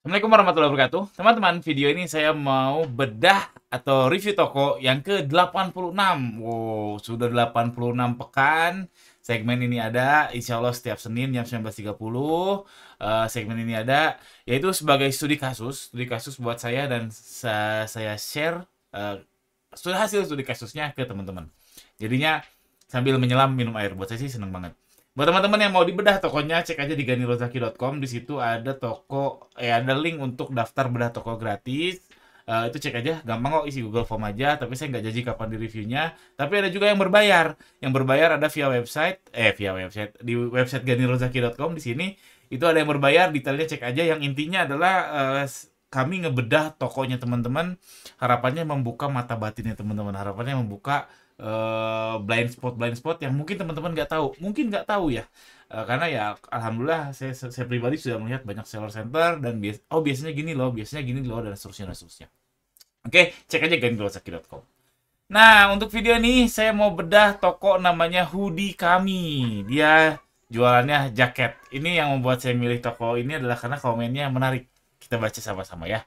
Assalamualaikum warahmatullahi wabarakatuh. Teman-teman, video ini saya mau bedah atau review toko yang ke-86. Wow, sudah 86 pekan. Segmen ini ada, insya Allah setiap Senin jam 19.30. Segmen ini ada, yaitu sebagai studi kasus buat saya dan saya share sudah hasil studi kasusnya ke teman-teman. Jadinya sambil menyelam minum air, buat saya sih seneng banget. Buat teman-teman yang mau dibedah tokonya, cek aja di ganirozaki.com. Di situ ada ada link untuk daftar bedah toko gratis. Itu cek aja, gampang kok, isi Google Form aja. Tapi saya nggak janji kapan di reviewnya. Tapi ada juga yang berbayar. Yang berbayar ada via website di website ganirozaki.com. Di sini itu ada yang berbayar, detailnya cek aja. Yang intinya adalah kami ngebedah tokonya teman-teman. Harapannya membuka mata batinnya teman-teman. Harapannya membuka blind spot yang mungkin teman-teman nggak tahu ya. Karena ya alhamdulillah saya pribadi sudah melihat banyak seller center dan biasanya gini loh dan seterusnya. Oke, cek aja ganglosaki.com. Nah, untuk video ini saya mau bedah toko namanya Hoodie Kami. Dia jualannya jaket. Ini yang membuat saya milih toko ini adalah karena komennya menarik. Kita baca sama-sama ya.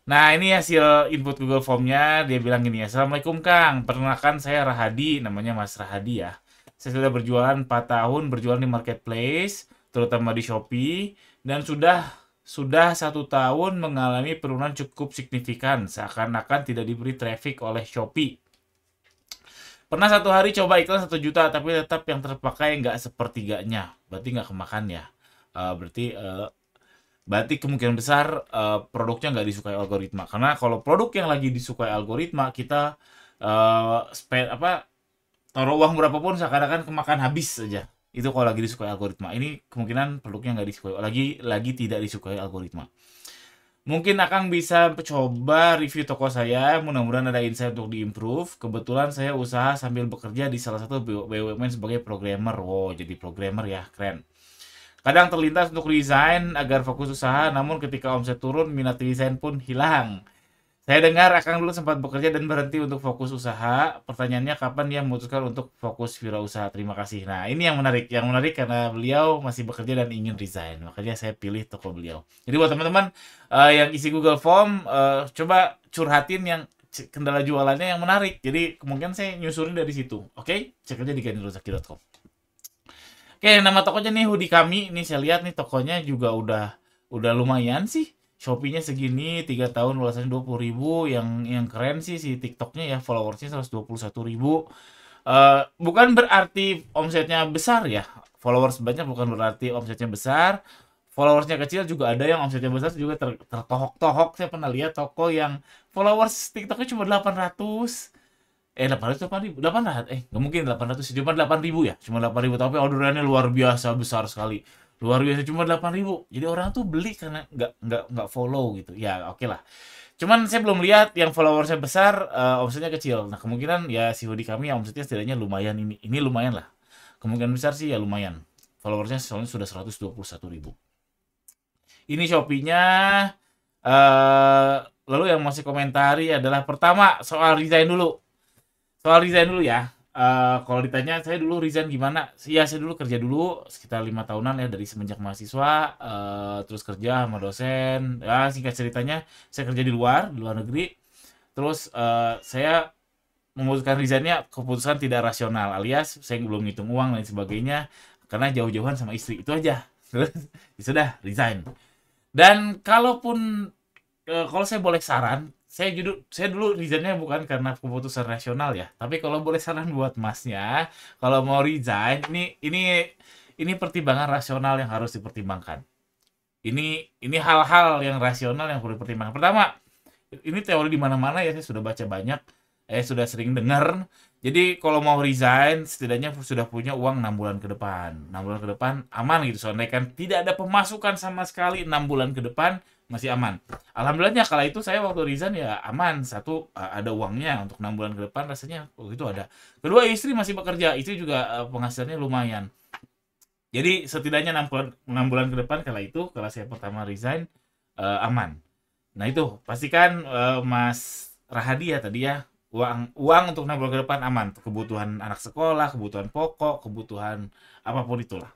Nah, ini hasil input Google Form-nya. Dia bilang gini, Assalamualaikum Kang, perkenalkan saya Rahadi, namanya Mas Rahadi ya. Saya sudah berjualan 4 tahun, berjualan di marketplace, terutama di Shopee, dan sudah 1 tahun mengalami penurunan cukup signifikan, seakan-akan tidak diberi traffic oleh Shopee. Pernah 1 hari coba iklan 1 juta, tapi tetap yang terpakai nggak sepertiganya. Berarti nggak kemakan ya. Berarti kemungkinan besar produknya nggak disukai algoritma. Karena kalau produk yang lagi disukai algoritma, kita taruh uang berapapun seakan-akan kemakan habis saja. Itu kalau lagi disukai algoritma. Ini kemungkinan produknya nggak disukai, lagi tidak disukai algoritma. Mungkin Akang bisa coba review toko saya, mudah-mudahan ada insight untuk diimprove. Kebetulan saya usaha sambil bekerja di salah satu BUMN sebagai programmer. Wow, jadi programmer ya, keren. Kadang terlintas untuk resign agar fokus usaha, namun ketika omset turun, minat resign pun hilang. Saya dengar Akang dulu sempat bekerja dan berhenti untuk fokus usaha. Pertanyaannya kapan dia memutuskan untuk fokus wirausaha? Terima kasih. Nah, ini yang menarik. Yang menarik karena beliau masih bekerja dan ingin resign. Makanya saya pilih toko beliau. Jadi buat teman-teman yang isi Google Form, coba curhatin yang kendala jualannya yang menarik. Jadi kemungkinan saya nyusurin dari situ. Oke? Cek aja di ganirozaki.com. Oke, nama tokonya nih Hoodie Kami. Ini saya lihat nih tokonya juga udah lumayan sih. Shopee-nya segini 3 tahun ulasannya 20.000. Yang keren sih si TikTok-nya ya, followersnya 121.000. Bukan berarti omsetnya besar ya. Followers banyak bukan berarti omsetnya besar. Followersnya kecil juga ada yang omsetnya besar juga tertohok-tohok. Saya pernah lihat toko yang followers TikTok-nya cuma 800. 800 apa ribu? 800, nggak mungkin 800, cuma 8.000 ya, cuma 8.000, tapi orderannya luar biasa besar sekali, luar biasa, cuma 8.000. Jadi orang tuh beli karena nggak follow gitu ya. Oke lah, cuman saya belum lihat yang followersnya besar, omsetnya kecil. Nah, kemungkinan ya si Hoodie Kami yang omsetnya setidaknya lumayan, ini lumayan lah, kemungkinan besar sih ya lumayan. Followersnya soalnya sudah 121.000. Ini Shopee-nya. eh Lalu yang masih komentari adalah pertama soal desain dulu. Soal resign dulu ya. Kalau ditanya saya dulu resign gimana? Ya saya dulu kerja dulu sekitar 5 tahunan ya dari semenjak mahasiswa, terus kerja sama dosen. Ya singkat ceritanya saya kerja di luar negeri. Terus saya memutuskan resignnya keputusan tidak rasional, alias saya belum ngitung uang dan sebagainya karena jauh-jauhan sama istri itu aja. Terus ya sudah resign. Dan kalau saya boleh saran, saya dulu resignnya bukan karena keputusan rasional ya, tapi kalau boleh saran buat Masnya, kalau mau resign, ini pertimbangan rasional yang harus dipertimbangkan. Ini hal-hal yang rasional yang perlu dipertimbangkan. Pertama, ini teori di mana-mana ya, saya sudah baca banyak, sudah sering dengar. Jadi kalau mau resign, setidaknya sudah punya uang 6 bulan ke depan. 6 bulan ke depan aman gitu. Soalnya kan tidak ada pemasukan sama sekali 6 bulan ke depan masih aman. Alhamdulillahnya kala itu saya waktu resign ya aman. Satu, ada uangnya untuk 6 bulan ke depan, rasanya waktu itu ada. Kedua, istri masih bekerja, istri juga penghasilannya lumayan. Jadi setidaknya 6 bulan ke depan kala saya pertama resign, aman. Nah itu pastikan Mas Rahadi ya tadi ya, uang untuk 6 bulan ke depan aman, kebutuhan anak sekolah, kebutuhan pokok, kebutuhan apapun itulah.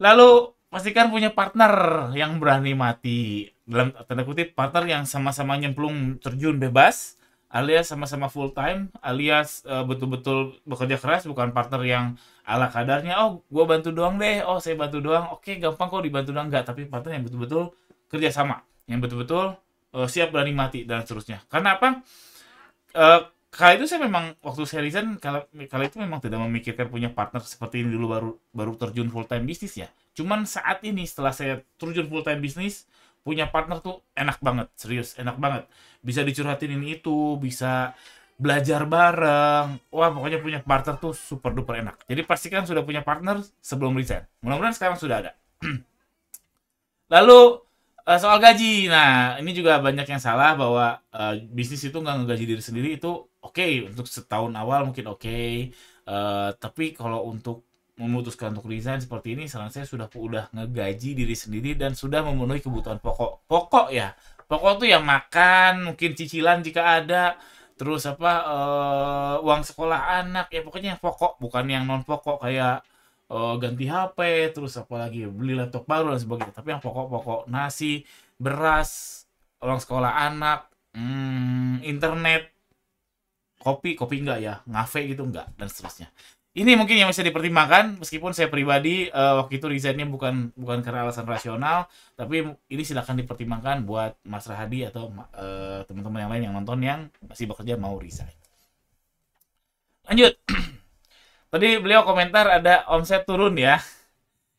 Lalu pastikan punya partner yang berani mati. Dalam tanda kutip, partner yang sama-sama nyemplung terjun bebas, alias sama-sama full time, alias betul-betul bekerja keras, bukan partner yang ala kadarnya, oh gue bantu doang deh, oh saya bantu doang, oke gampang kok dibantu doang, enggak, tapi partner yang betul-betul kerja sama, yang betul-betul siap berani mati dan seterusnya. Karena apa? Eh, Kali itu saya memang waktu saya resign, kali itu memang tidak memikirkan punya partner seperti ini dulu, baru baru terjun full time bisnis ya. Cuman saat ini setelah saya terjun full time bisnis, punya partner tuh enak banget, serius enak banget. Bisa dicurhatin ini itu, bisa belajar bareng. Wah, pokoknya punya partner tuh super duper enak. Jadi pastikan sudah punya partner sebelum resign. Mudah-mudahan sekarang sudah ada. Lalu soal gaji, nah ini juga banyak yang salah bahwa bisnis itu nggak ngegaji diri sendiri, itu oke untuk setahun awal mungkin oke. Tapi kalau untuk memutuskan untuk resign seperti ini, saran saya udah ngegaji diri sendiri dan sudah memenuhi kebutuhan pokok. Pokok ya, pokok tuh ya makan, mungkin cicilan jika ada, terus apa uang sekolah anak ya, pokoknya yang pokok, bukan yang non pokok kayak ganti HP, terus apalagi beli laptop baru dan sebagainya. Tapi yang pokok-pokok, nasi, beras, uang sekolah anak, internet, kopi enggak ya, ngafe gitu enggak, dan seterusnya. Ini mungkin yang bisa dipertimbangkan, meskipun saya pribadi waktu itu resignnya bukan bukan karena alasan rasional, tapi ini silahkan dipertimbangkan buat Mas Rahadi atau teman-teman yang lain yang nonton yang masih bekerja mau resign. Lanjut. Tadi beliau komentar ada omset turun ya.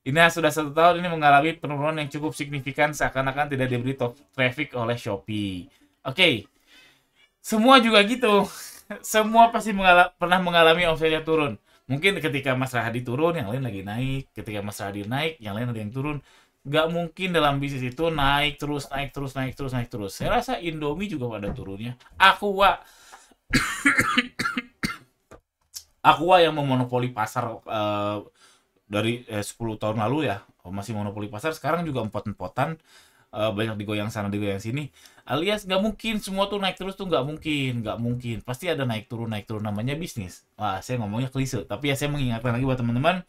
Ini sudah 1 tahun ini mengalami penurunan yang cukup signifikan, seakan-akan tidak diberi top traffic oleh Shopee. Oke, semua juga gitu. Semua pasti pernah mengalami omsetnya turun. Mungkin ketika Mas Rahadi turun, yang lain lagi naik. Ketika Mas Rahadi naik, yang lain ada yang turun. Gak mungkin dalam bisnis itu naik terus, naik terus, naik terus, naik terus. Saya rasa Indomie juga pada turunnya. Aqua yang memonopoli pasar dari 10 tahun lalu ya, masih monopoli pasar, sekarang juga empot-empotan, banyak digoyang sana digoyang sini, alias nggak mungkin semua tuh naik terus tuh, nggak mungkin, pasti ada naik turun, namanya bisnis. Wah, saya ngomongnya klise, tapi ya saya mengingatkan lagi buat teman-teman,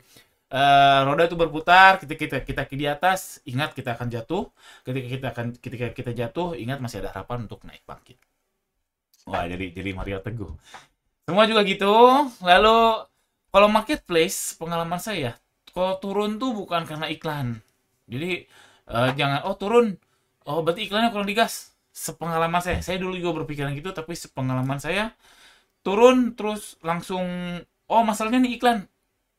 roda itu berputar, kita di atas, ingat kita akan jatuh, ketika kita jatuh, ingat masih ada harapan untuk naik bangkit. Wah, jadi Mario Teguh. Semua juga gitu. Lalu kalau marketplace, pengalaman saya, kalau turun tuh bukan karena iklan. Jadi jangan turun, berarti iklannya kurang digas. Sepengalaman saya dulu juga berpikiran gitu, tapi sepengalaman saya turun terus langsung, masalahnya nih iklan,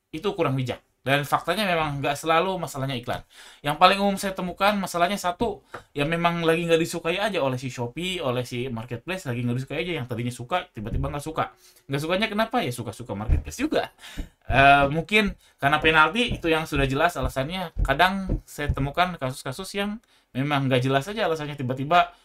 itu kurang bijak. Dan faktanya memang nggak selalu masalahnya iklan. Yang paling umum saya temukan masalahnya satu, ya memang lagi nggak disukai aja oleh si Shopee, oleh si marketplace, lagi nggak disukai aja. Yang tadinya suka, tiba-tiba nggak suka. Nggak sukanya kenapa? Ya suka-suka marketplace juga. Mungkin karena penalti, itu yang sudah jelas alasannya. Kadang saya temukan kasus-kasus yang memang nggak jelas aja alasannya, tiba-tiba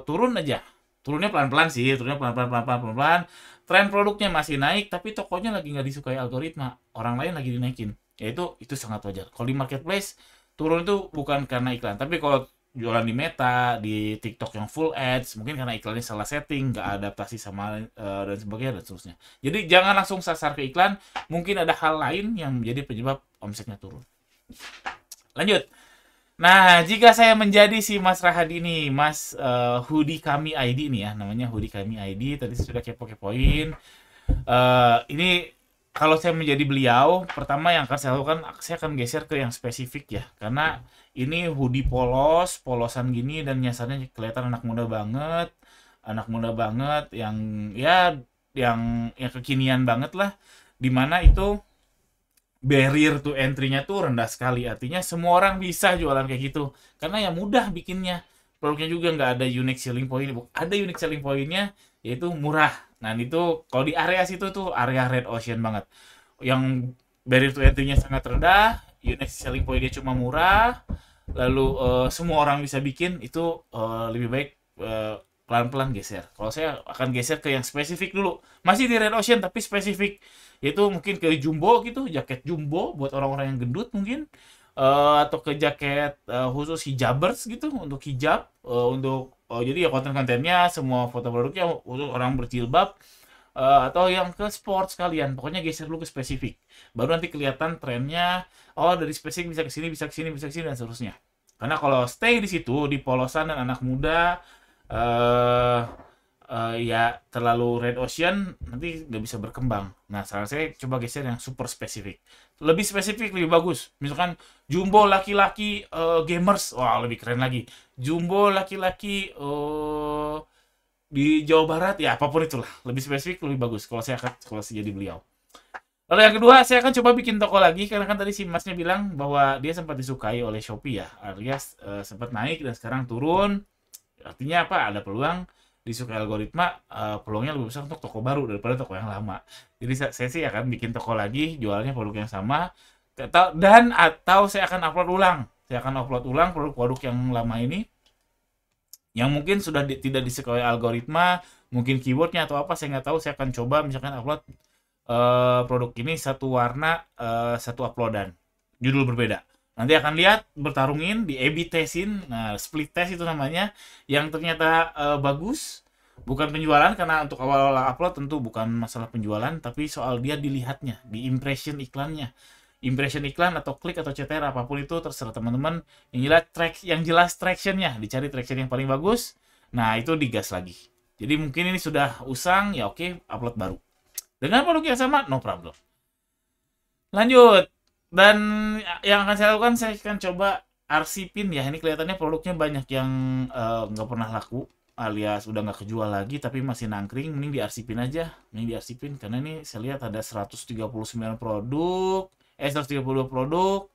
turun aja. Turunnya pelan-pelan sih, pelan-pelan. Tren produknya masih naik, tapi tokonya lagi nggak disukai algoritma. Orang lain lagi dinaikin. Ya itu sangat wajar. Kalau di marketplace, turun itu bukan karena iklan. Tapi kalau jualan di Meta, di TikTok yang full ads, mungkin karena iklannya salah setting, nggak adaptasi sama dan sebagainya, dan seterusnya. Jadi jangan langsung sasar ke iklan. Mungkin ada hal lain yang menjadi penyebab omsetnya turun. Lanjut. Nah, jika saya menjadi si Mas Rahadi ini, Mas Hoodie Kami ID nih ya, namanya Hoodie Kami ID, tadi sudah kepo-kepoin. Ini kalau saya menjadi beliau, pertama yang akan saya lakukan, saya akan geser ke yang spesifik ya, karena ini hoodie polosan gini, dan nyasarnya kelihatan anak muda banget, yang ya yang kekinian banget lah, dimana itu barrier to entry-nya tuh rendah sekali. Artinya semua orang bisa jualan kayak gitu, karena ya mudah bikinnya. Produknya juga nggak ada unique selling point. Ada unique selling point-nya, yaitu murah. Nah itu kalau di area situ tuh area red ocean banget, yang barrier to entry-nya sangat rendah, unique selling point-nya cuma murah, lalu semua orang bisa bikin. Itu lebih baik pelan-pelan geser. Kalau saya akan geser ke yang spesifik dulu, masih di red ocean tapi spesifik, yaitu mungkin ke jumbo gitu, jaket jumbo buat orang-orang yang gendut mungkin, atau ke jaket khusus hijabers gitu, untuk hijab, untuk jadi ya konten-kontennya semua foto produknya untuk orang berjilbab, atau yang ke sport sekalian. Pokoknya geser dulu ke spesifik. Baru nanti kelihatan trennya, oh dari spesifik bisa ke sini, bisa ke sini, bisa ke sini, dan seterusnya. Karena kalau stay di situ, di polosan dan anak muda, eh ya terlalu red ocean, nanti nggak bisa berkembang. Nah, saran saya coba geser yang super spesifik. Lebih spesifik, lebih bagus. Misalkan jumbo laki-laki gamers, wah lebih keren lagi. Jumbo laki-laki di Jawa Barat, ya apapun itulah. Lebih spesifik, lebih bagus. Kalau saya jadi beliau. Lalu yang kedua, saya akan coba bikin toko lagi, karena kan tadi si Masnya bilang bahwa dia sempat disukai oleh Shopee ya, alias sempat naik dan sekarang turun. Artinya apa? Ada peluang disukai algoritma, peluangnya lebih besar untuk toko baru daripada toko yang lama. Jadi saya sih akan bikin toko lagi, jualnya produk yang sama, atau saya akan upload ulang. Saya akan upload ulang produk-produk yang lama ini, yang mungkin sudah tidak disukai algoritma, mungkin keywordnya atau apa, saya nggak tahu. Saya akan coba misalkan upload produk ini satu warna, satu uploadan, judul berbeda. Nanti akan lihat, bertarungin, di A/B testin, nah split test itu namanya, yang ternyata bagus, bukan penjualan, karena untuk awal-awal upload tentu bukan masalah penjualan, tapi soal dia dilihatnya, di impression iklannya. Impression iklan atau klik atau CTR apapun itu terserah teman-teman, yang jelas tractionnya, dicari traction yang paling bagus, nah itu digas lagi. Jadi mungkin ini sudah usang, ya oke, upload baru. Dengan produk yang sama, no problem. Lanjut. Dan yang akan saya lakukan, saya akan coba arsipin ya. Ini kelihatannya produknya banyak yang nggak pernah laku, alias udah nggak kejual lagi, tapi masih nangkring. Mending diarsipin aja. Mending diarsipin, karena ini saya lihat ada 139 produk, 132 produk,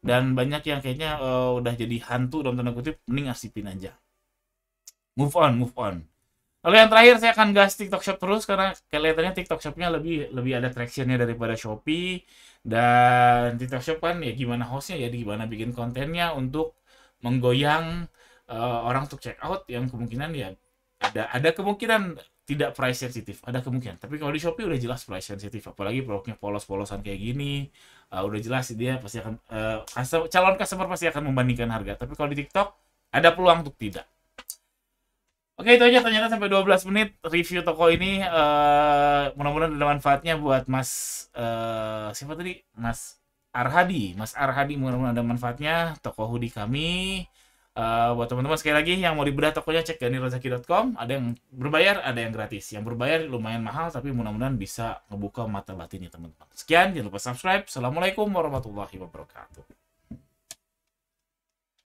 dan banyak yang kayaknya udah jadi hantu dalam tanda kutip. Mending arsipin aja. Move on, move on. Lalu yang terakhir, saya akan gas TikTok Shop terus, karena kelihatannya TikTok Shop-nya lebih ada traction-nya daripada Shopee. Dan TikTok Shop kan ya gimana hostnya, jadi gimana bikin kontennya untuk menggoyang orang untuk check out, yang kemungkinan ya ada kemungkinan tidak price sensitif, ada kemungkinan. Tapi kalau di Shopee udah jelas price sensitif, apalagi produknya polos-polosan kayak gini, udah jelas dia pasti akan calon customer pasti akan membandingkan harga. Tapi kalau di TikTok ada peluang untuk tidak. Oke, itu aja, ternyata sampai 12 menit review toko ini. Mudah-mudahan ada manfaatnya buat Mas siapa tadi? Mas Arhadi. Mas Arhadi, mudah-mudahan ada manfaatnya toko hoodie kami. Buat teman-teman, sekali lagi yang mau dibedah tokonya, cek ganirozaki.com. Ada yang berbayar, ada yang gratis. Yang berbayar lumayan mahal, tapi mudah-mudahan bisa ngebuka mata batinnya teman-teman. Sekian, jangan lupa subscribe. Assalamualaikum warahmatullahi wabarakatuh.